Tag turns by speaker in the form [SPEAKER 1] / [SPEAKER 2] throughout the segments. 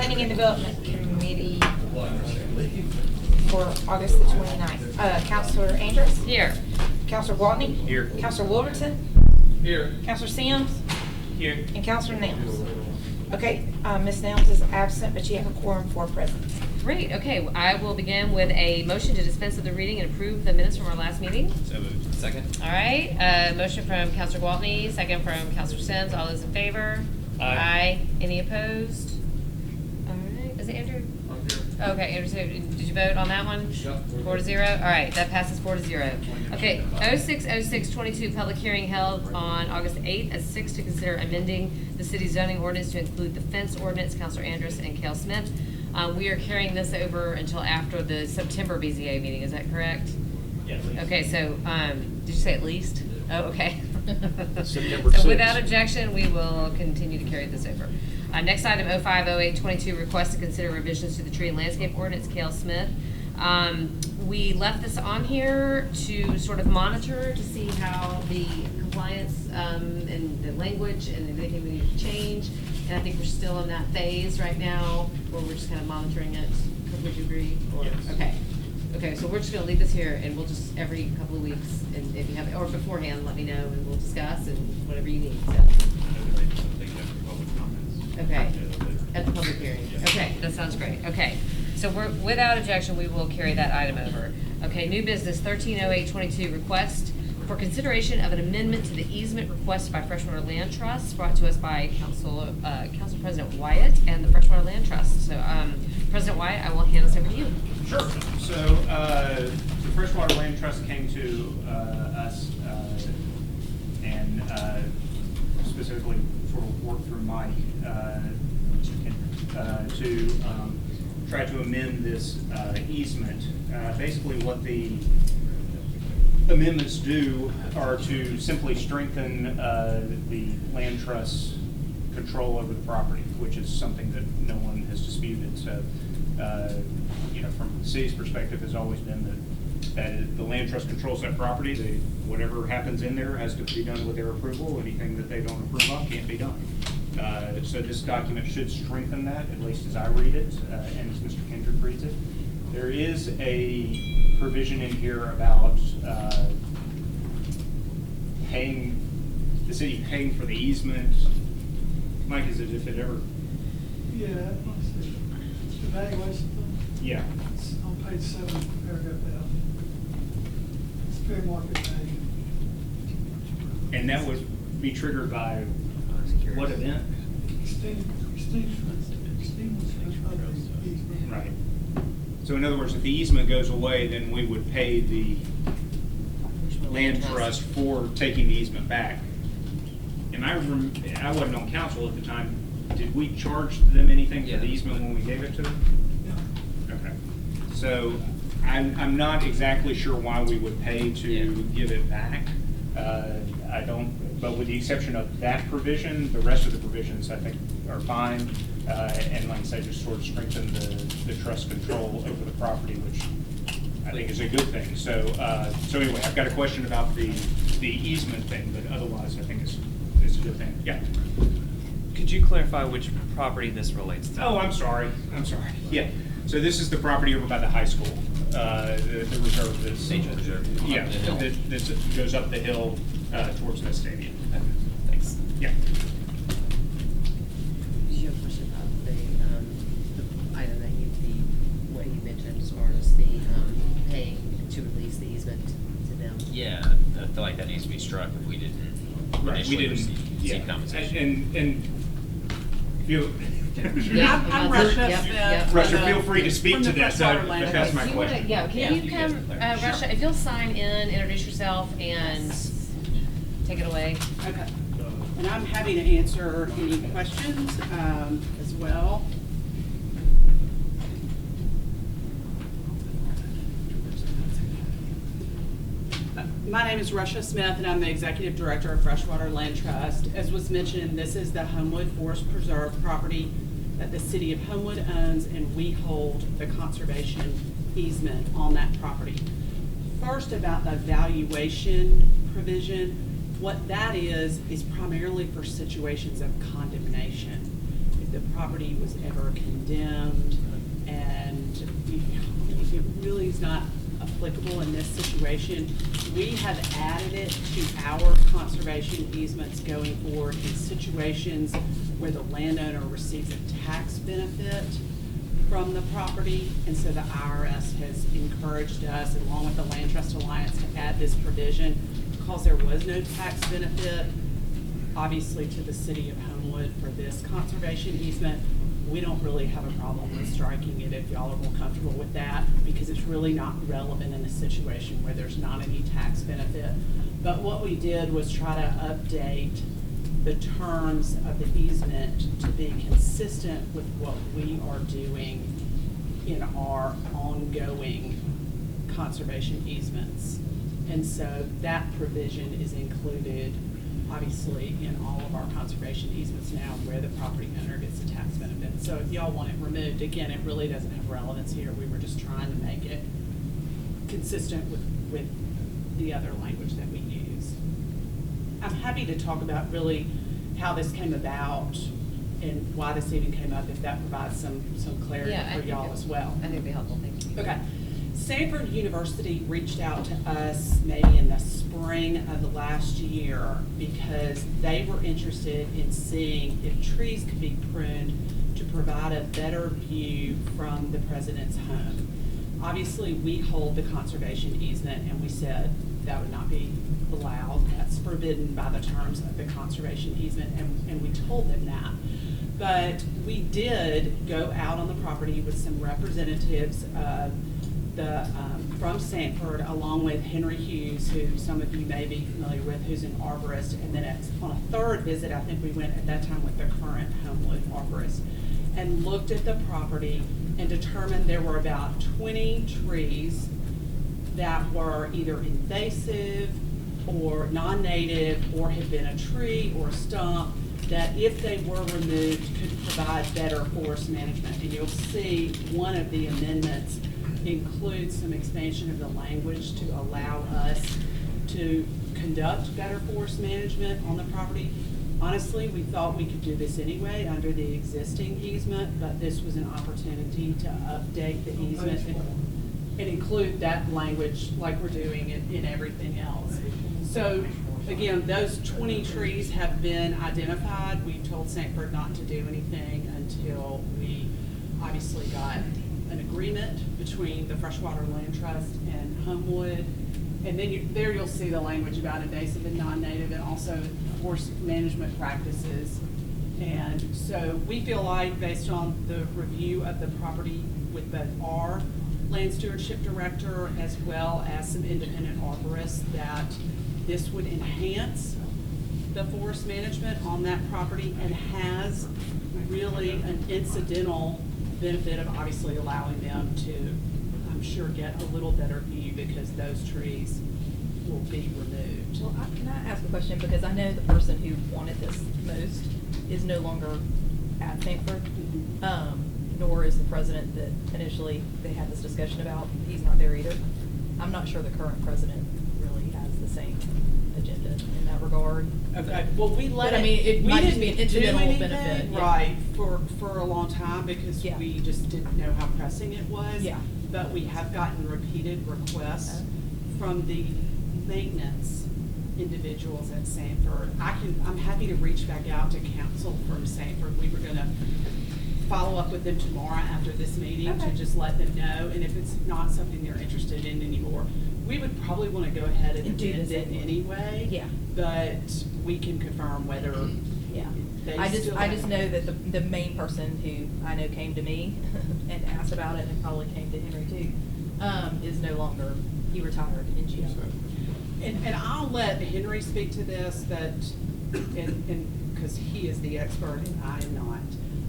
[SPEAKER 1] Planning and Development Committee for August the 29th. Counselor Andrus?
[SPEAKER 2] Here.
[SPEAKER 1] Counselor Gwaltney?
[SPEAKER 3] Here.
[SPEAKER 1] Counselor Wilderton?
[SPEAKER 3] Here.
[SPEAKER 1] Counselor Sims?
[SPEAKER 3] Here.
[SPEAKER 1] And Counselor Nels. Okay, Ms. Nels is absent, but you have a quorum for present.
[SPEAKER 2] Great, okay, I will begin with a motion to dispense with the reading and approve the minutes from our last meeting.
[SPEAKER 3] So moved. Second.
[SPEAKER 2] All right, motion from Counselor Gwaltney, second from Counselor Sims. All those in favor?
[SPEAKER 3] Aye.
[SPEAKER 2] Any opposed? All right, is it Andrew? Okay, Andrew, so did you vote on that one?
[SPEAKER 3] Yep.
[SPEAKER 2] 4-0? All right, that passes 4-0. Okay, 060622, public hearing held on August 8th at 6 to consider amending the city zoning ordinance to include the fence ordinance, Counselor Andrus and Cale Smith. We are carrying this over until after the September BZA meeting, is that correct?
[SPEAKER 3] Yes.
[SPEAKER 2] Okay, so, did you say at least? Oh, okay.
[SPEAKER 3] September
[SPEAKER 2] So
[SPEAKER 3] 6th.
[SPEAKER 2] without objection, we will continue to carry this over. Next item, 050822, request to consider revisions to the tree and landscape ordinance, Cale Smith. We left this on here to sort of monitor to see how the compliance and the language and anything we need to change. And I think we're still in that phase right now where we're just kind of monitoring it. Would you agree? Or,
[SPEAKER 3] Yes.
[SPEAKER 2] Okay. Okay, so we're just gonna leave this here and we'll just, every couple of weeks, and if you have, or beforehand, let me know and we'll discuss and whatever you need, so. Okay, at the public hearing. Okay, that sounds great. Okay, so we're, without objection, we will carry that item over. Okay, new business, 130822, request for consideration of an amendment to the easement requested by Freshwater Land Trust, brought to us by Council President Wyatt and the Freshwater Land Trust. So, President Wyatt, I will hand this over to you.
[SPEAKER 4] Sure. So the Freshwater Land Trust came to us and specifically sort of worked through Mike to try to amend this easement. Basically what the amendments do are to simply strengthen the land trust's control over the property, which is something that no one has disputed. So, you know, from the city's perspective, has always been that the land trust controls that property. Whatever happens in there has to be done with their approval. Anything that they don't approve of can't be done. So this document should strengthen that, at least as I read it, and as Mr. Kendrick reads it. There is a provision in here about the city paying for the easement. Mike, is it if it ever?
[SPEAKER 5] Yeah, let's see. Evaluation fund?
[SPEAKER 4] Yeah.
[SPEAKER 5] It's on page 7, paragraph F. It's fair market value.
[SPEAKER 4] And that would be triggered by what event?
[SPEAKER 5] Extinguishment of the easement.
[SPEAKER 4] Right. So in other words, if the easement goes away, then we would pay the land trust for taking the easement back. And I wasn't on council at the time. Did we charge them anything for the easement when we gave it to them?
[SPEAKER 5] Yeah.
[SPEAKER 4] Okay. So I'm not exactly sure why we would pay to give it back. I don't, but with the exception of that provision, the rest of the provisions I think are fine. And like I said, just sort of strengthen the trust control over the property, which I think is a good thing. So so anyway, I've got a question about the easement thing, but otherwise I think it's a good thing. Yeah.
[SPEAKER 3] Could you clarify which property this relates to?
[SPEAKER 4] Oh, I'm sorry. Yeah. So this is the property over by the high school, the reserve that's
[SPEAKER 3] Nature reserve.
[SPEAKER 4] Yeah, that goes up the hill towards that stadium.
[SPEAKER 3] Thanks.
[SPEAKER 4] Yeah.
[SPEAKER 2] Did you have a question about the item that what you mentioned as far as the paying to release the easement to them?
[SPEAKER 3] Yeah, I feel like that needs to be struck if we didn't
[SPEAKER 4] Right.
[SPEAKER 3] initially
[SPEAKER 4] We didn't.
[SPEAKER 3] receive compensation.
[SPEAKER 4] And if you.
[SPEAKER 2] Yeah,
[SPEAKER 6] I'm Russia
[SPEAKER 2] yep,
[SPEAKER 6] Smith.
[SPEAKER 2] yep.
[SPEAKER 4] Russia, feel free to speak
[SPEAKER 6] From
[SPEAKER 4] to
[SPEAKER 6] the
[SPEAKER 4] this.
[SPEAKER 6] Freshwater Land
[SPEAKER 4] But that's
[SPEAKER 6] Trust.
[SPEAKER 4] my
[SPEAKER 2] You wanna,
[SPEAKER 4] question.
[SPEAKER 2] yeah, can
[SPEAKER 3] Yeah,
[SPEAKER 2] you
[SPEAKER 3] you
[SPEAKER 2] come,
[SPEAKER 3] guys-
[SPEAKER 2] Russia, if you'll sign in, introduce yourself, and take it away.
[SPEAKER 6] Okay. And I'm happy to answer any questions as well. My name is Russia Smith, and I'm the Executive Director of Freshwater Land Trust. As was mentioned, this is the Homewood Forest Preserve property that the city of Homewood owns, and we hold the conservation easement on that property. First, about the valuation provision, what that is primarily for situations of condemnation. If the property was ever condemned, and it really is not applicable in this situation. We have added it to our conservation easements going forward in situations where the landowner receives a tax benefit from the property, and so the IRS has encouraged us, along with the Land Trust Alliance, to add this provision because there was no tax benefit, obviously, to the city of Homewood for this conservation easement. We don't really have a problem with striking it if y'all are more comfortable with that, because it's really not relevant in a situation where there's not any tax benefit. But what we did was try to update the terms of the easement to be consistent with what we are doing in our ongoing conservation easements. And so that provision is included, obviously, in all of our conservation easements now where the property owner gets a tax benefit. So if y'all want it removed, again, it really doesn't have relevance here. We were just trying to make it consistent with the other language that we use. I'm happy to talk about really how this came about and why this even came up, if that provides some clarity
[SPEAKER 2] Yeah, I
[SPEAKER 6] for
[SPEAKER 2] think
[SPEAKER 6] y'all as well.
[SPEAKER 2] I think it'd be helpful, thank you.
[SPEAKER 6] Okay. Stanford University reached out to us maybe in the spring of the last year because they were interested in seeing if trees could be pruned to provide a better view from the president's home. Obviously, we hold the conservation easement, and we said that would not be allowed. That's forbidden by the terms of the conservation easement, and we told them that. But we did go out on the property with some representatives of from Stanford, along with Henry Hughes, who some of you may be familiar with, who's an arborist. And then on a third visit, I think we went at that time with the current Homewood arborist and looked at the property and determined there were about 20 trees that were either invasive or non-native or had been a tree or a stump that, if they were removed, could provide better forest management. And you'll see one of the amendments includes some expansion of the language to allow us to conduct better forest management on the property. Honestly, we thought we could do this anyway under the existing easement, but this was an opportunity to update the easement and include that language like we're doing in everything else. So again, those 20 trees have been identified. We told Stanford not to do anything until we obviously got an agreement between the Freshwater Land Trust and Homewood. And then there you'll see the language about invasive and non-native and also forest management practices. And so we feel like, based on the review of the property with both our land stewardship director as well as some independent arborists, that this would enhance the forest management on that property and has really an incidental benefit of obviously allowing them to, I'm sure, get a little better view because those trees will be removed.
[SPEAKER 7] Well, can I ask a question? Because I know the person who wanted this most is no longer at Stanford, nor is the president that initially they had this discussion about. He's not there either. I'm not sure the current president really has the same agenda in that regard.
[SPEAKER 6] Okay, well, we let
[SPEAKER 7] But, I mean, it
[SPEAKER 6] we
[SPEAKER 7] might just
[SPEAKER 6] didn't
[SPEAKER 7] be an incidental
[SPEAKER 6] do anything,
[SPEAKER 7] benefit, yeah.
[SPEAKER 6] right, for a long time because
[SPEAKER 7] Yeah.
[SPEAKER 6] we just didn't know how pressing it was.
[SPEAKER 7] Yeah.
[SPEAKER 6] But we have gotten repeated requests from the maintenance individuals at Sanford. I'm happy to reach back out to council from Sanford. We were gonna follow up with them tomorrow after this meeting to
[SPEAKER 7] Okay.
[SPEAKER 6] just let them know. And if it's not something they're interested in anymore, we would probably wanna go ahead and
[SPEAKER 7] And do
[SPEAKER 6] amend
[SPEAKER 7] this
[SPEAKER 6] it anyway.
[SPEAKER 7] Yeah.
[SPEAKER 6] But we can confirm whether
[SPEAKER 7] Yeah.
[SPEAKER 6] they
[SPEAKER 7] I
[SPEAKER 6] still.
[SPEAKER 7] just know that the main person who I know came to me and asked about it, and probably came to Henry too, is no longer, he retired in June.
[SPEAKER 6] And I'll let Henry speak to this, but, and, because he is the expert and I am not.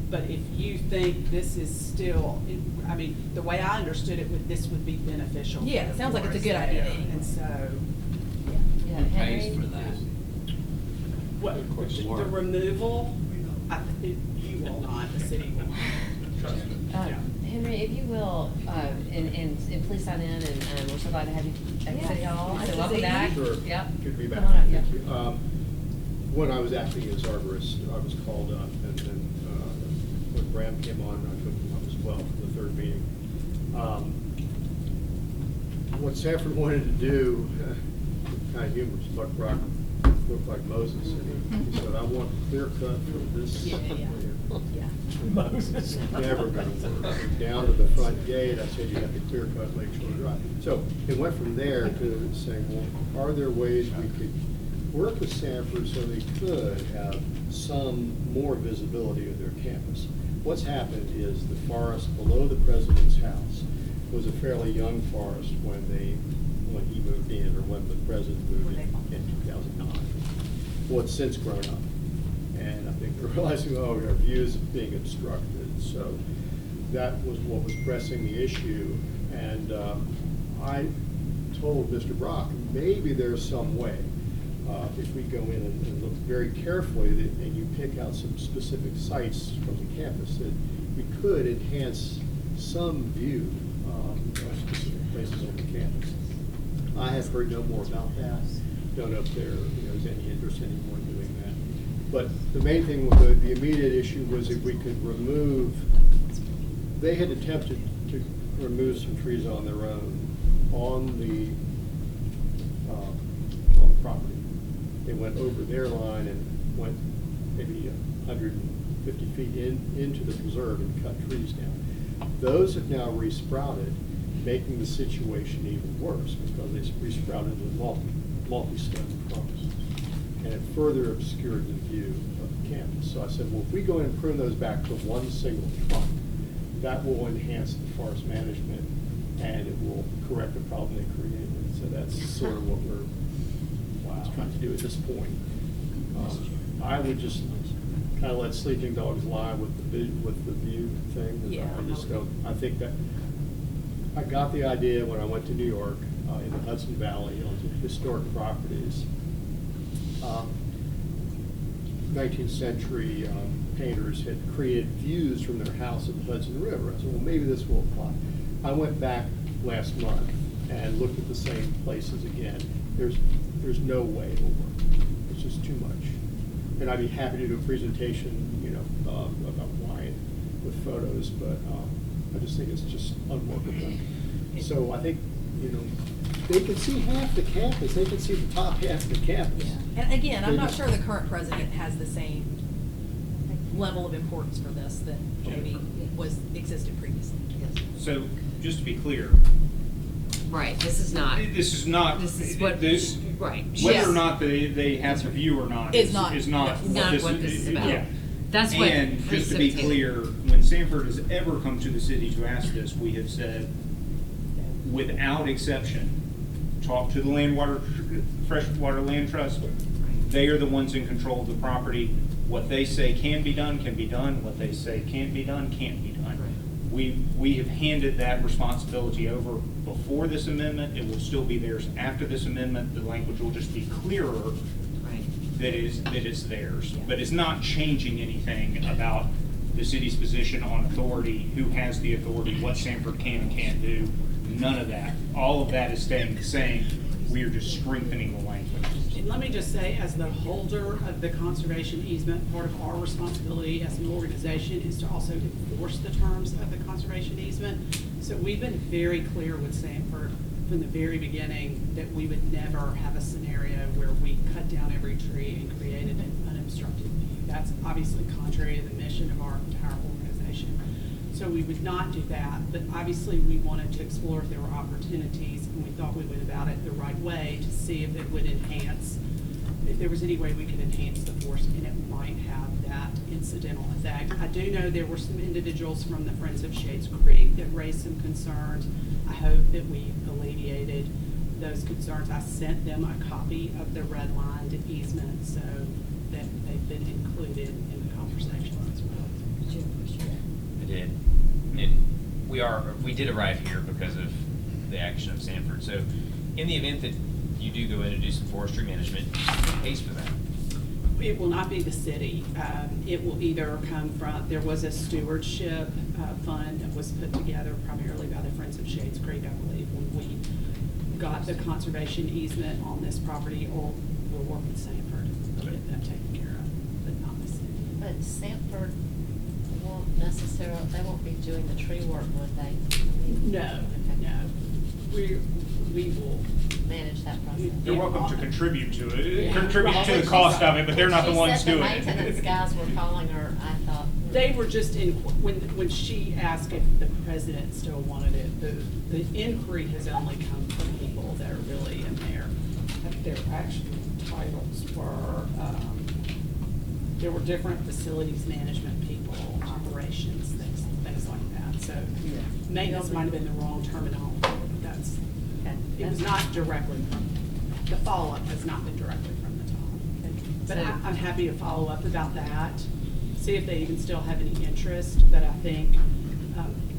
[SPEAKER 6] But if you think this is still, I mean, the way I understood it, this would be beneficial.
[SPEAKER 7] Yeah,
[SPEAKER 6] for
[SPEAKER 7] it sounds like it's a
[SPEAKER 6] the
[SPEAKER 7] good
[SPEAKER 6] forest
[SPEAKER 7] idea
[SPEAKER 6] there.
[SPEAKER 7] anyway.
[SPEAKER 6] And so,
[SPEAKER 2] Yeah,
[SPEAKER 8] Who pays
[SPEAKER 2] Henry?
[SPEAKER 8] for that?
[SPEAKER 6] what,
[SPEAKER 8] Good
[SPEAKER 6] the
[SPEAKER 8] question.
[SPEAKER 6] removal, you will not, the city will. Yeah.
[SPEAKER 2] Henry, if you will, and please sign in, and we're so glad to have you at City Hall.
[SPEAKER 7] Nice
[SPEAKER 2] So
[SPEAKER 7] to
[SPEAKER 2] welcome
[SPEAKER 7] see you.
[SPEAKER 2] back.
[SPEAKER 9] Sure.
[SPEAKER 2] Yep.
[SPEAKER 9] Good to be back.
[SPEAKER 2] Come on up,
[SPEAKER 9] Thank
[SPEAKER 2] yeah.
[SPEAKER 9] you. When I was acting as arborist, I was called up and
[SPEAKER 8] when Bram came on, I took him up as well for the third meeting. What Sanford wanted to do, kind of humorous, Buck Brock looked like Moses, and he said, I want a clear cut from this
[SPEAKER 7] Yeah.
[SPEAKER 8] Moses. Never going to work. Down to the front gate, I said, you have to clear cut, make sure it's right. So it went from there to saying, well, are there ways we could work with Sanford so they could have some more visibility of their campus? What's happened is the forest below the president's house was a fairly young forest when he moved in, or when the president moved in 2009. Well, it's since grown up. And I think they're realizing, oh, our views are being obstructed. So that was what was pressing the issue. And I told Mr. Brock, maybe there's some way, if we go in and look very carefully, and you pick out some specific sites from the campus, that we could enhance some view of specific places on the campus. I have heard no more about that. Don't know if there is any interest anymore in doing that. But the main thing with the immediate issue was if we could remove, they had attempted to remove some trees on their own on the property. They went over their line and went maybe 150 feet into the preserve and cut trees down. Those have now resprouted, making the situation even worse because they resprouted in multi-stem trunks. And it further obscured the view of the campus. So I said, well, if we go in and prune those back to one single trunk, that will enhance the forest management and it will correct the problem they created. So that's sort of what we're trying to do at this point. I would just kind of let sleeping dogs lie with the view thing.
[SPEAKER 7] Yeah.
[SPEAKER 8] I think that I got the idea when I went to New York in the Hudson Valley on historic properties. 19th century painters had created views from their house of the Hudson River. I said, well, maybe this will apply. I went back last month and looked at the same places again. There's no way it will work. It's just too much. And I'd be happy to do a presentation, about why with photos, but I just think it's just unworkable. So I think, they can see half the campus. They can see the top half of the campus.
[SPEAKER 7] Yeah. And again, I'm not sure the current president has the same level of importance for this that maybe existed previously. Yes.
[SPEAKER 4] So, just to be clear,
[SPEAKER 2] Right, this is not.
[SPEAKER 4] this is not,
[SPEAKER 2] This is what. Right.
[SPEAKER 4] whether
[SPEAKER 2] Yes.
[SPEAKER 4] or not they have the view or not
[SPEAKER 7] Is
[SPEAKER 4] is
[SPEAKER 7] not-
[SPEAKER 4] not
[SPEAKER 2] Not what this is about.
[SPEAKER 4] Yeah.
[SPEAKER 2] That's what.
[SPEAKER 4] And just to be clear, when Sanford has ever come to the city to ask this, we have said, without exception, talk to the Freshwater Land Trust. They are the ones in control of the property. What they say can be done. What they say can't be done. We have handed that responsibility over before this amendment. It will still be theirs after this amendment. The language will just be clearer that it's theirs. But it's not changing anything about the city's position on authority, who has the authority, what Sanford can and can't do. None of that. All of that is staying the same. We are just strengthening the language.
[SPEAKER 6] And let me just say, as the holder of the conservation easement, part of our responsibility as an organization is to also enforce the terms of the conservation easement. So we've been very clear with Sanford from the very beginning that we would never have a scenario where we cut down every tree and created an unobstructed view. That's obviously contrary to the mission of our entire organization. So we would not do that, but obviously we wanted to explore if there were opportunities, and we thought we went about it the right way to see if it would enhance, if there was any way we could enhance the force, and it might have that incidental effect. I do know there were some individuals from the Friends of Shades Creek that raised some concerns. I hope that we alleviated those concerns. I sent them a copy of the redlined easement so that they've been included in the conversations as well.
[SPEAKER 7] Did you have a question?
[SPEAKER 9] I did. And we did arrive here because of the action of Sanford. So in the event that you do go in and do some forestry management, who pays for that?
[SPEAKER 6] It will not be the city. It will either come from, there was a stewardship fund that was put together primarily by the Friends of Shades Creek, I believe, when we got the conservation easement on this property, or we'll work with Sanford to get that taken care of, but not the city.
[SPEAKER 1] But Sanford
[SPEAKER 10] won't necessarily, they won't be doing the tree work, would they? I mean,
[SPEAKER 6] No,
[SPEAKER 10] okay.
[SPEAKER 6] no. We will.
[SPEAKER 10] Manage that process.
[SPEAKER 4] They're welcome to contribute to it,
[SPEAKER 10] Yeah.
[SPEAKER 4] contribute to the cost of it, but they're not the ones doing
[SPEAKER 10] She said the maintenance
[SPEAKER 4] it.
[SPEAKER 10] guys were calling her, I thought.
[SPEAKER 6] They were just in, when she asked if the president still wanted it, the inquiry has only come from people that are really in there. Their actual titles were, there were different facilities management people, operations, things like that. So maintenance might have been the wrong terminology, but that's, it was not directly from, the follow-up has not been directly from the top. But I'm happy to follow up about that, see if they even still have any interest. But I think,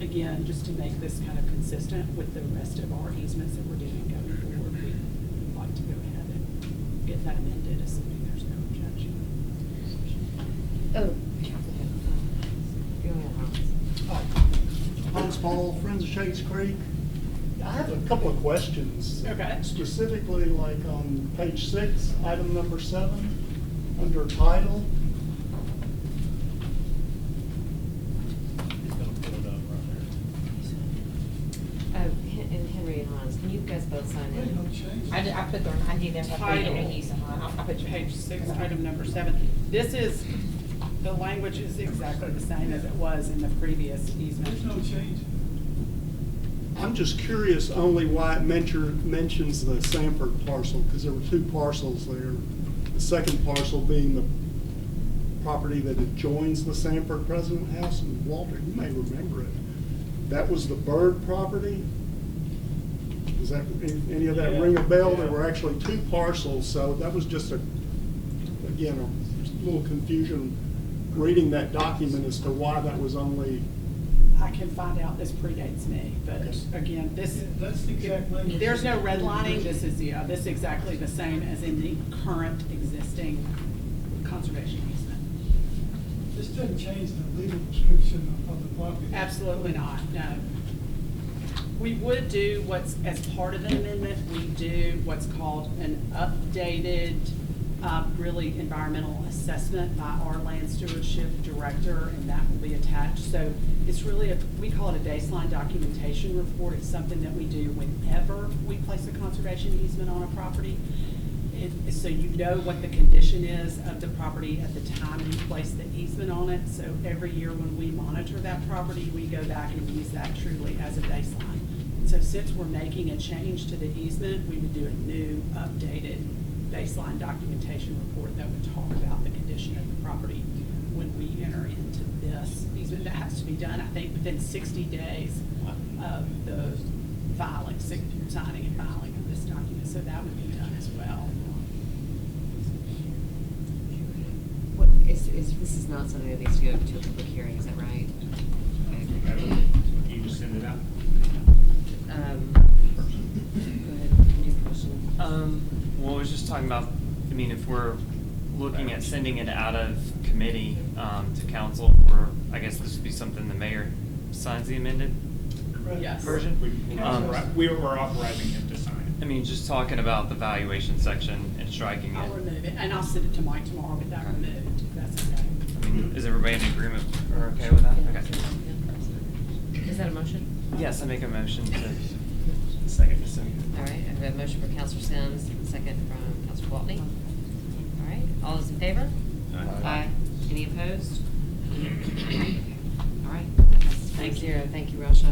[SPEAKER 6] again, just to make this kind of consistent with the rest of our easements that we're doing going forward, we'd like to go ahead and get that amended, assuming there's no objection.
[SPEAKER 2] Oh. Go ahead, Hans.
[SPEAKER 5] Hans Paul, Friends of Shades Creek. I have a couple of questions.
[SPEAKER 6] Okay.
[SPEAKER 5] Specifically, like on page 6, item number 7, under title.
[SPEAKER 8] He's gonna pull it up right
[SPEAKER 2] And Henry and Hans, can you guys both sign
[SPEAKER 5] Ain't no
[SPEAKER 2] in?
[SPEAKER 5] change.
[SPEAKER 1] I put them, I did them, I put them in use, I put your
[SPEAKER 6] Page 6, item number 7. This is, the language is exactly the same as it was in the previous
[SPEAKER 5] There's no
[SPEAKER 6] easement.
[SPEAKER 5] change. I'm just curious only why it mentions the Sanford parcel, because there were 2 parcels there. The second parcel being the property that adjoins the Sanford President House. And Walter, you may remember it. That was the Bird property. Does that, any of that ring a bell? There were actually 2 parcels, so that was just again, a little confusion reading that document as to why that was only.
[SPEAKER 6] I can find out, this predates me, but again, this.
[SPEAKER 5] That's the exact language.
[SPEAKER 6] There's no redlining, this is, this is exactly the same as in the current existing conservation easement.
[SPEAKER 5] This doesn't change the legal description of the property.
[SPEAKER 6] Absolutely not, no. We would do what's, as part of the amendment, we do what's called an updated, really environmental assessment by our land stewardship director, and that will be attached. So it's really, we call it a baseline documentation report. It's something that we do whenever we place a conservation easement on a property. So you know what the condition is of the property at the time you place the easement on it. So every year when we monitor that property, we go back and use that truly as a baseline. So since we're making a change to the easement, we would do a new updated baseline documentation report that would talk about the condition of the property when we enter into this easement. That has to be done, I think, within 60 days of the filing, signing and filing of this document. So that would be done as well.
[SPEAKER 2] What, this is not something that needs to go to a public hearing, is that right? Okay.
[SPEAKER 4] You just send it out.
[SPEAKER 2] Go ahead, can you question?
[SPEAKER 3] Well, I was just talking about, I mean, if we're looking at sending it out of committee to council, or I guess this would be something the mayor signs the amended
[SPEAKER 6] Yes.
[SPEAKER 3] version.
[SPEAKER 4] We were authorizing him to sign it.
[SPEAKER 3] I mean, just talking about the valuation section and striking
[SPEAKER 6] I'll
[SPEAKER 3] it.
[SPEAKER 6] remove it, and I'll send it to Mike tomorrow with that removed, if that's okay.
[SPEAKER 3] I mean, is everybody in agreement or okay with that? Okay.
[SPEAKER 2] Is that a motion?
[SPEAKER 3] Yes, I make a motion to second this.
[SPEAKER 2] All right, I have a motion from Counselor Sims, a second from Counselor Waltney. All right, all those in favor?
[SPEAKER 9] Aye.
[SPEAKER 2] Any opposed? All right, that's 5-0. Thank you, Russia.